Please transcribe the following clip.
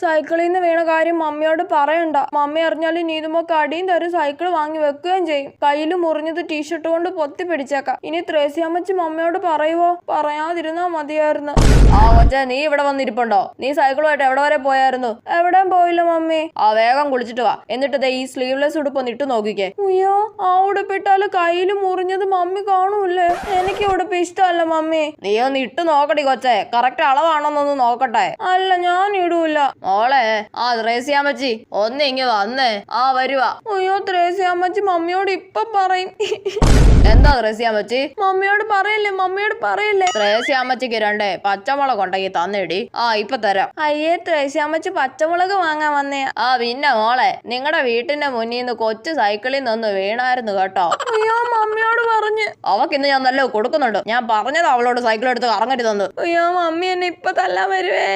സൈക്കിളിൽ നിന്ന് വീണ കാര്യം മമ്മിയോട് പറയണ്ട. മമ്മി അറിഞ്ഞാലും നീതുമൊക്കെ അടിയും തരും സൈക്കിൾ വാങ്ങി വെക്കുകയും ചെയ്യും. കയ്യിൽ മുറിഞ്ഞത് ടീഷർട്ട് കൊണ്ട് പൊത്തി പിടിച്ചേക്കാം. ഇനി ത്രേസ്യാമ്മച്ചി മമ്മിയോട് പറയുവോ? പറയാതിരുന്നാ മതിയായിരുന്നു. ആ കൊച്ചേ, നീ ഇവിടെ വന്നിരിപ്പുണ്ടോ? നീ സൈക്കിളുമായിട്ട് എവിടെ വരെ പോയായിരുന്നു? എവിടെയും പോയില്ല മമ്മി. ആ വേഗം കുളിച്ചിട്ട് വാ. എന്നിട്ട് ഈ സ്ലീവ്ലെസ് ഉടുപ്പ് ഒന്ന് ഇട്ട് നോക്കിക്കേ. അയ്യോ, ആ ഉടുപ്പിട്ടാല് കയ്യിൽ മുറിഞ്ഞത് മമ്മി കാണൂല്ലേ? എനിക്ക് ഉടുപ്പ് ഇഷ്ടമല്ല മമ്മി. നീ ഒന്ന് ഇട്ട് നോക്കടി കൊച്ചേ, കറക്റ്റ് അളവാണോന്നൊന്ന് നോക്കട്ടെ. അല്ല, ഞാൻ ഇടൂല. മോളെ, ആ ത്രേസ്യാമ്മച്ചി ഒന്ന് ഇങ്ങ് വന്നേ. ആ വരുവാ. അയ്യോ, ത്രേസ്യാമ്മച്ചി മമ്മിയോട് ഇപ്പൊ പറയും. എന്താ ത്രേസ്യാമ്മച്ചി? മമ്മിയോട് പറയല്ലേ, മമ്മിയോട് പറയല്ലേ. ത്രേസ്യാമ്മച്ചിക്ക് 2 പച്ചമുളക് ഉണ്ടെങ്കിൽ തന്നേടി. ആ ഇപ്പൊ തരാം. അയ്യേ, ത്രേസ്യാമ്മച്ചി പച്ചമുളക് വാങ്ങാൻ വന്നേ. ആ പിന്നെ മോളെ, നിങ്ങളുടെ വീട്ടിന്റെ മുന്നിൽ നിന്ന് കൊച്ചു സൈക്കിളിൽ നിന്ന് വീണായിരുന്നു കേട്ടോ. അയ്യോ, മമ്മിയോട് പറഞ്ഞു. അവക്കിന്ന് ഞാൻ നല്ല കൊടുക്കുന്നുണ്ട്. ഞാൻ പറഞ്ഞത് അവളോട് സൈക്കിൾ എടുത്ത് കറങ്ങരുതെന്ന്. അയ്യോ, മമ്മി എന്നെ ഇപ്പൊ തല്ലാൻ വരുവേ.